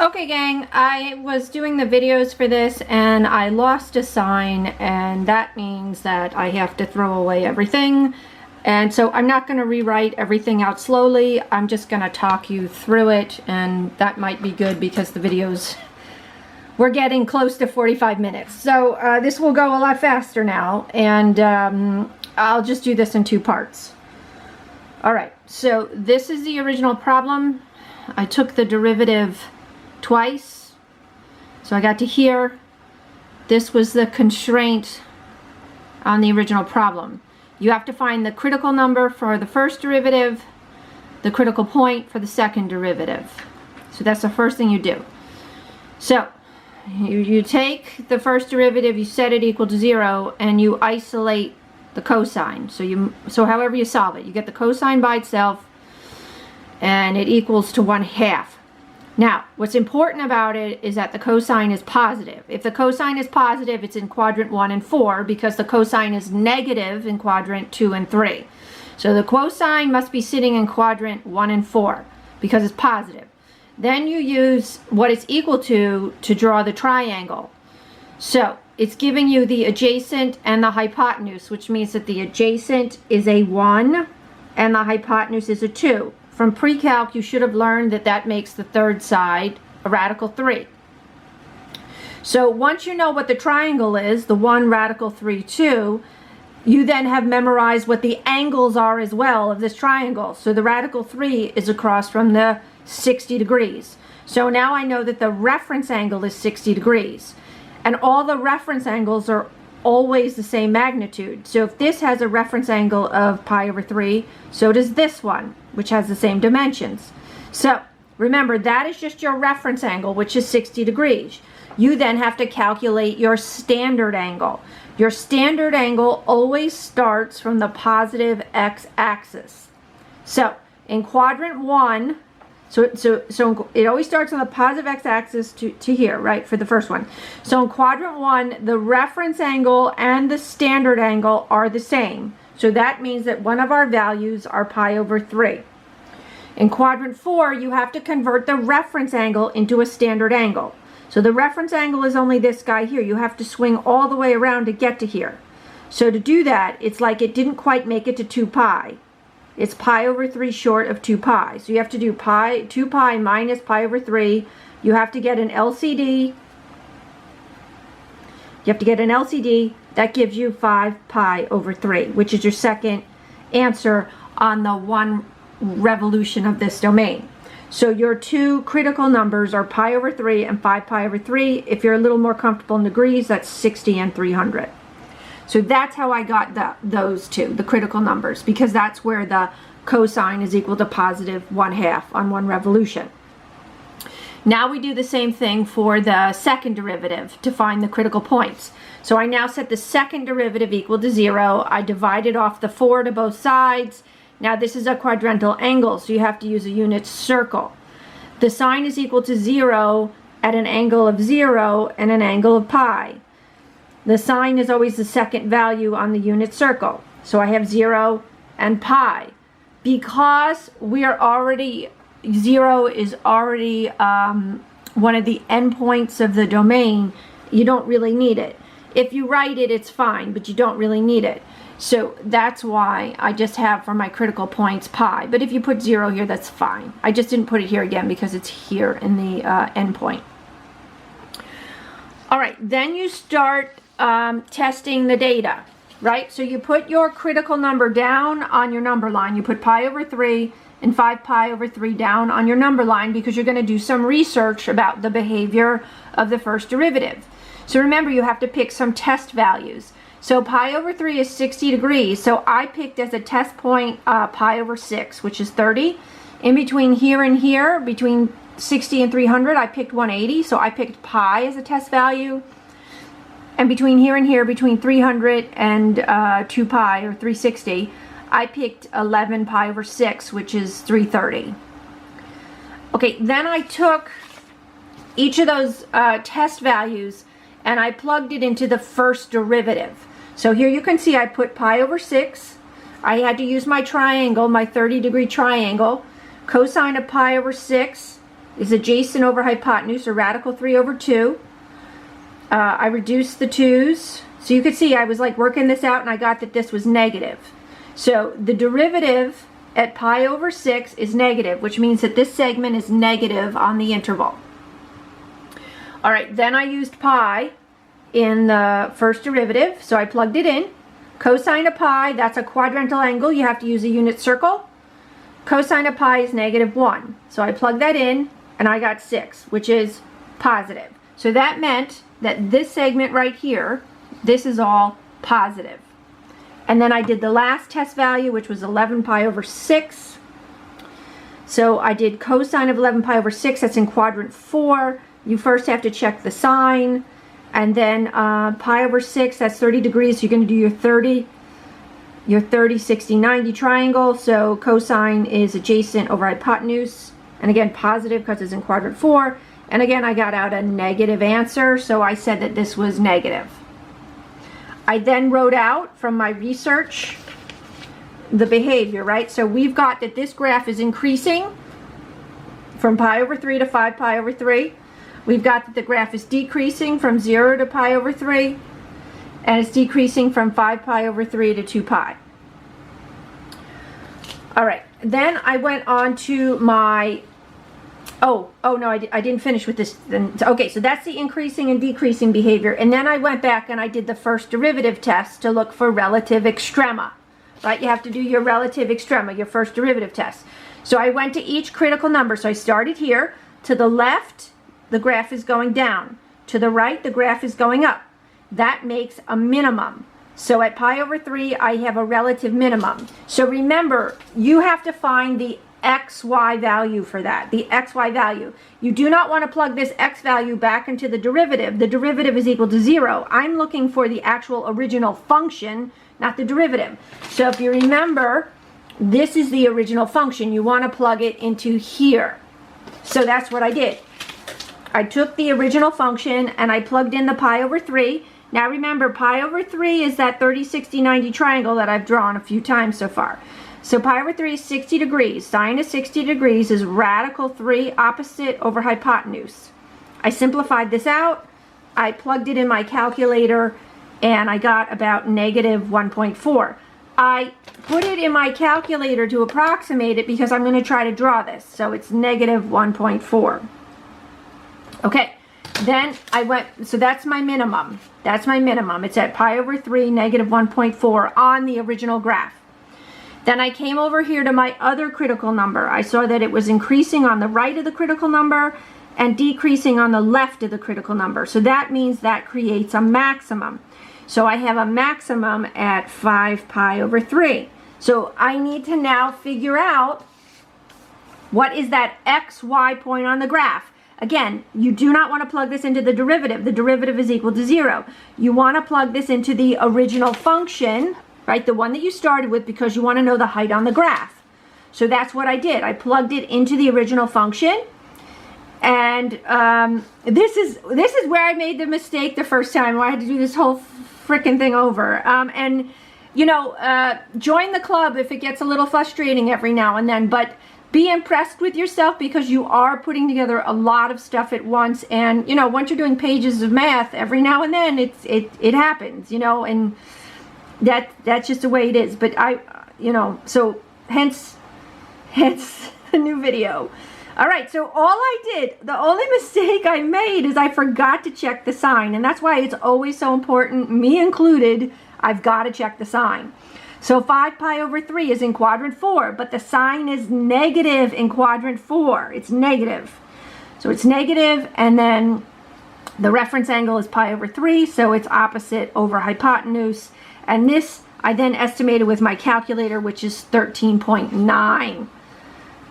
Okay gang, I was doing the videos for this and I lost a sign, and that means that I have to throw away everything. And so I'm not going to rewrite everything out slowly. I'm just going to talk you through it, and that might be good because the videos, we're getting close to 45 minutes. So this will go a lot faster now, and I'll just do this in two parts. Alright, so this is the original problem. I took the derivative twice, so I got to here. This was the constraint on the original problem. You have to find the critical number for the first derivative, the critical point for the second derivative. So that's the first thing you do. So you take the first derivative, you set it equal to 0, and you isolate the cosine. So however you solve it, you get the cosine by itself, and it equals to 1/2. Now, what's important about it is that the cosine is positive. If the cosine is positive, it's in quadrant 1 and 4, because the cosine is negative in quadrant 2 and 3. So the cosine must be sitting in quadrant 1 and 4 because it's positive. Then you use what it's equal to draw the triangle. So it's giving you the adjacent and the hypotenuse, which means that the adjacent is a 1 and the hypotenuse is a 2. From pre-calc, you should have learned that that makes the third side a radical 3. So once you know what the triangle is, the 1 radical 3, 2, you then have memorized what the angles are as well of this triangle. So the radical 3 is across from the 60 degrees. So now I know that the reference angle is 60 degrees. And all the reference angles are always the same magnitude. So if this has a reference angle of pi/3, so does this one, which has the same dimensions. So remember, that is just your reference angle, which is 60 degrees. You then have to calculate your standard angle. Your standard angle always starts from the positive x-axis. So in quadrant 1, so it always starts on the positive x-axis to here, right, for the first one. So in quadrant 1, the reference angle and the standard angle are the same. So that means that one of our values are pi/3. In quadrant 4, you have to convert the reference angle into a standard angle. So the reference angle is only this guy here. You have to swing all the way around to get to here. So to do that, it's like it didn't quite make it to 2 pi. It's pi/3 short of 2 pi. So you have to do 2 pi minus pi/3. You have to get an LCD. You have to get an LCD. That gives you 5 pi/3, which is your second answer on the 1 revolution of this domain. So your two critical numbers are pi/3 and 5 pi/3. If you're a little more comfortable in degrees, that's 60 and 300. So that's how I got those two, the critical numbers, because that's where the cosine is equal to positive 1/2 on 1 revolution. Now we do the same thing for the second derivative to find the critical points. So I now set the second derivative equal to 0. I divided off the 4 to both sides. Now this is a quadrantal angle, so you have to use a unit circle. The sine is equal to 0 at an angle of 0 and an angle of pi. The sine is always the second value on the unit circle. So I have 0 and pi. Because we are already, 0 is already one of the endpoints of the domain, you don't really need it. If you write it, it's fine, but you don't really need it. So that's why I just have for my critical points pi. But if you put 0 here, that's fine. I just didn't put it here again because it's here in the endpoint. All right, then you start testing the data, right? So you put your critical number down on your number line. You put pi/3 and 5 pi/3 down on your number line because you're going to do some research about the behavior of the first derivative. So remember, you have to pick some test values. So pi/3 is 60 degrees. So I picked as a test point pi/6, which is 30. In between here and here, between 60 and 300, I picked 180. So I picked pi as a test value. And between here and here, between 300 and 2 pi or 360, I picked 11 pi/6, which is 330. Okay, then I took each of those test values and I plugged it into the first derivative. So here you can see I put pi/6. I had to use my triangle, my 30-degree triangle. Cosine of pi/6 is adjacent over hypotenuse, or radical 3 over 2. I reduced the 2's. So you could see I was like working this out and I got that this was negative. So the derivative at pi over 6 is negative, which means that this segment is negative on the interval. All right, then I used pi in the first derivative, so I plugged it in. Cosine of pi, that's a quadrantal angle. You have to use a unit circle. Cosine of pi is -1. So I plugged that in and I got 6, which is positive. So that meant that this segment right here, this is all positive. And then I did the last test value, which was 11 pi over 6. So I did cosine of 11 pi over 6, that's in quadrant 4. You first have to check the sign. And then pi over 6, that's 30 degrees. So you're going to do your 30, 60, 90 triangle. So cosine is adjacent over hypotenuse. And again, positive because it's in quadrant 4. And again, I got out a negative answer. So I said that this was negative. I then wrote out from my research the behavior, right? So we've got that this graph is increasing from pi over 3 to 5 pi over 3. We've got that the graph is decreasing from 0 to pi over 3. And it's decreasing from 5 pi over 3 to 2 pi. All right, then I went on to my, oh no, I didn't finish with this. Okay, so that's the increasing and decreasing behavior. And then I went back and I did the first derivative test to look for relative extrema, right? You have to do your relative extrema, your first derivative test. So I went to each critical number. So I started here. To the left, the graph is going down. To the right, the graph is going up. That makes a minimum. So at pi over 3, I have a relative minimum. So remember, you have to find the xy value for that, the xy value. You do not want to plug this x value back into the derivative. The derivative is equal to 0. I'm looking for the actual original function, not the derivative. So if you remember, this is the original function. You want to plug it into here. So that's what I did. I took the original function and I plugged in the pi over 3. Now remember, pi over 3 is that 30, 60, 90 triangle that I've drawn a few times so far. So pi over 3 is 60 degrees. Sine of 60 degrees is radical 3 opposite over hypotenuse. I simplified this out. I plugged it in my calculator and I got about -1.4. I put it in my calculator to approximate it because I'm going to try to draw this. So it's -1.4. Okay, then I went, so that's my minimum. That's my minimum. It's at pi over 3, -1.4 on the original graph. Then I came over here to my other critical number. I saw that it was increasing on the right of the critical number and decreasing on the left of the critical number. So that means that creates a maximum. So I have a maximum at 5 pi over 3. So I need to now figure out what is that xy point on the graph. Again, you do not want to plug this into the derivative. The derivative is equal to 0. You want to plug this into the original function, right? The one that you started with, because you want to know the height on the graph. So that's what I did. I plugged it into the original function. And this is where I made the mistake the first time, where I had to do this whole frickin' thing over. And, you know, join the club if it gets a little frustrating every now and then. But be impressed with yourself, because you are putting together a lot of stuff at once. And, you know, once you're doing pages of math, every now and then it happens, you know, and that's just the way it is. But you know, so hence the new video. All right, so all I did, the only mistake I made is I forgot to check the sign. And that's why it's always so important, me included, I've got to check the sign. So 5 pi over 3 is in quadrant 4, but the sign is negative in quadrant 4. It's negative. So it's negative, and then the reference angle is pi over 3, so it's opposite over hypotenuse. And this I then estimated with my calculator, which is 13.9.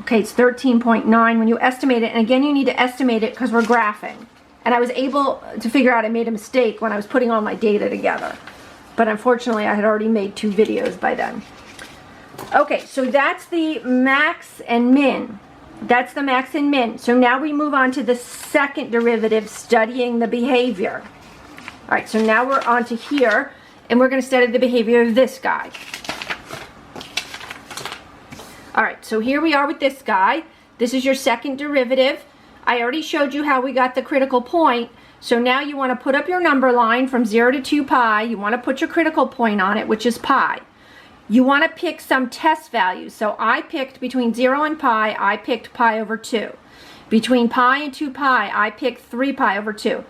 Okay, it's 13.9 when you estimate it. And again, you need to estimate it because we're graphing. And I was able to figure out I made a mistake when I was putting all my data together. But unfortunately, I had already made 2 videos by then. Okay, so that's the max and min. That's the max and min. So now we move on to the second derivative, studying the behavior. All right, so now we're on to here, and we're going to study the behavior of this guy. All right, so here we are with this guy. This is your second derivative. I already showed you how we got the critical point. So now you want to put up your number line from 0 to 2 pi. You want to put your critical point on it, which is pi. You want to pick some test values. So I picked between 0 and pi, I picked pi over 2. Between pi and 2 pi, I picked 3 pi over 2.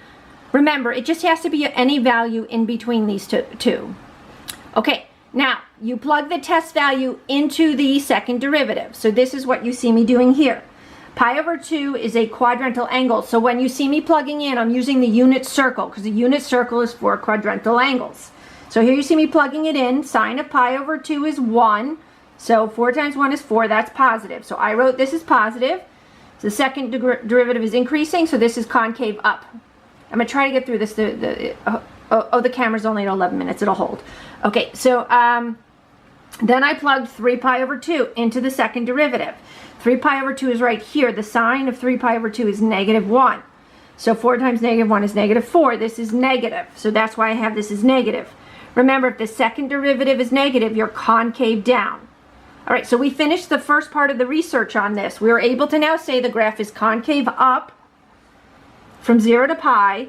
Remember, it just has to be any value in between these two. Okay, now you plug the test value into the second derivative. So this is what you see me doing here. Pi over 2 is a quadrantal angle. So when you see me plugging in, I'm using the unit circle because the unit circle is for quadrantal angles. So here you see me plugging it in. Sine of pi over 2 is 1. So 4 times 1 is 4. That's positive. So I wrote this is positive. So the second derivative is increasing. So this is concave up. I'm going to try to get through this. The camera's only at 11 minutes. It'll hold. Okay, so then I plugged 3 pi over 2 into the second derivative. 3 pi over 2 is right here. The sine of 3 pi over 2 is negative 1. So 4 times negative 1 is negative 4. This is negative. So that's why I have this as negative. Remember, if the second derivative is negative, you're concave down. All right, so we finished the first part of the research on this. We were able to now say the graph is concave up from 0 to pi,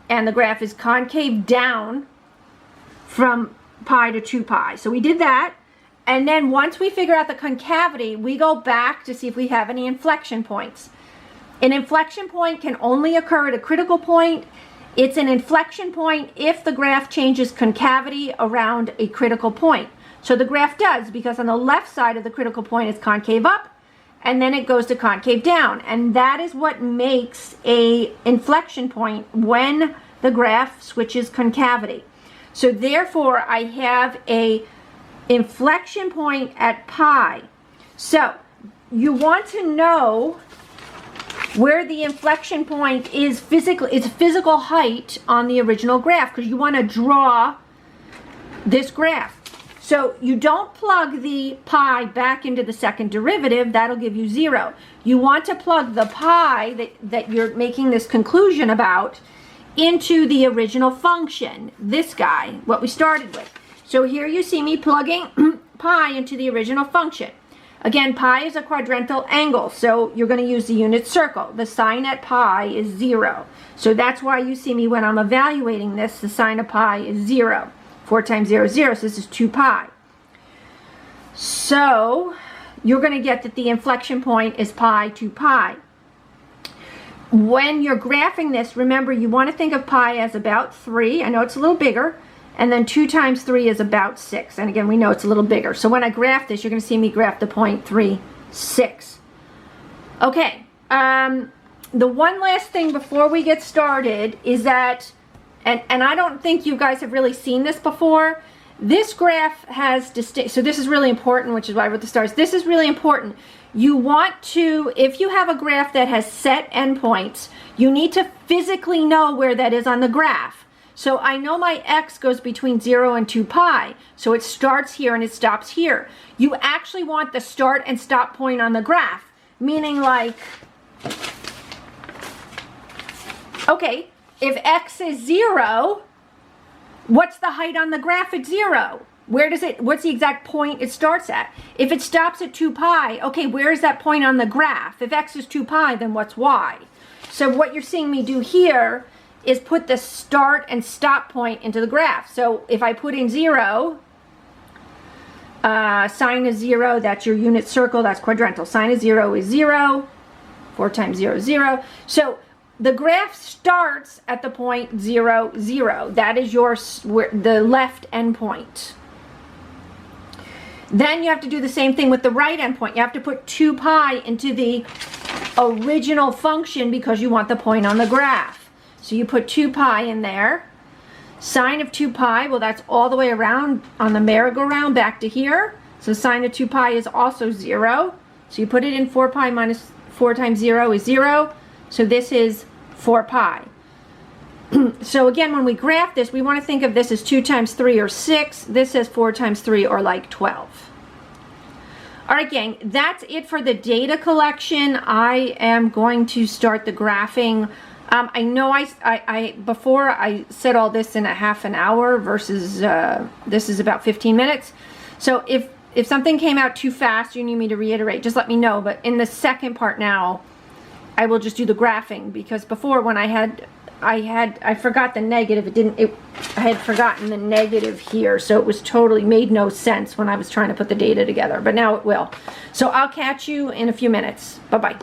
and the graph is concave down from pi to 2 pi. So we did that. And then once we figure out the concavity, we go back to see if we have any inflection points. An inflection point can only occur at a critical point. It's an inflection point if the graph changes concavity around a critical point. So the graph does, because on the left side of the critical point it's concave up, and then it goes to concave down. And that is what makes a inflection point when the graph switches concavity. So therefore, I have a inflection point at pi. So you want to know where the inflection point is physical height on the original graph, because you want to draw this graph. So you don't plug the pi back into the second derivative. That'll give you 0. You want to plug the pi that you're making this conclusion about into the original function, this guy, what we started with. So here you see me plugging pi into the original function. Again, pi is a quadrantal angle, so you're going to use the unit circle. The sine at pi is 0. So that's why you see me when I'm evaluating this, the sine of pi is 0. 4 times 0 is 0, so this is 2 pi. So you're going to get that the inflection point is pi 2 pi. When you're graphing this, remember you want to think of pi as about 3. I know it's a little bigger. And then 2 times 3 is about 6. And again, we know it's a little bigger. So when I graph this, you're going to see me graph the point 3, 6. Okay. The one last thing before we get started is that, and I don't think you guys have really seen this before, this graph has distinct, so this is really important, which is why I wrote the stars. This is really important. You want to, if you have a graph that has set endpoints, you need to physically know where that is on the graph. So I know my x goes between 0 and 2 pi. So it starts here and it stops here. You actually want the start and stop point on the graph. Meaning like, okay, if x is 0, what's the height on the graph at 0? What's the exact point it starts at? If it stops at 2 pi, okay, where is that point on the graph? If x is 2 pi, then what's y? So what you're seeing me do here is put the start and stop point into the graph. So if I put in 0, sine of 0, that's your unit circle, that's quadrantal. Sine of 0 is 0. 4 times 0 is 0. So the graph starts at the point 0, 0. That is the left endpoint. Then you have to do the same thing with the right endpoint. You have to put 2 pi into the original function because you want the point on the graph. So you put 2 pi in there. Sine of 2 pi, well, that's all the way around on the merry-go-round back to here. So sine of 2 pi is also 0. So you put it in 4 pi minus 4 times 0 is 0. So this is 4 pi. So again, when we graph this, we want to think of this as 2 times 3 or 6. This is 4 times 3 or like 12. All right, gang, that's it for the data collection. I am going to start the graphing. I know before I said all this in a half an hour versus this is about 15 minutes. So if something came out too fast, you need me to reiterate, just let me know. But in the second part now, I will just do the graphing, because before when I forgot the negative. I had forgotten the negative here, so it was totally made no sense when I was trying to put the data together, but now it will. So I'll catch you in a few minutes. Bye-bye.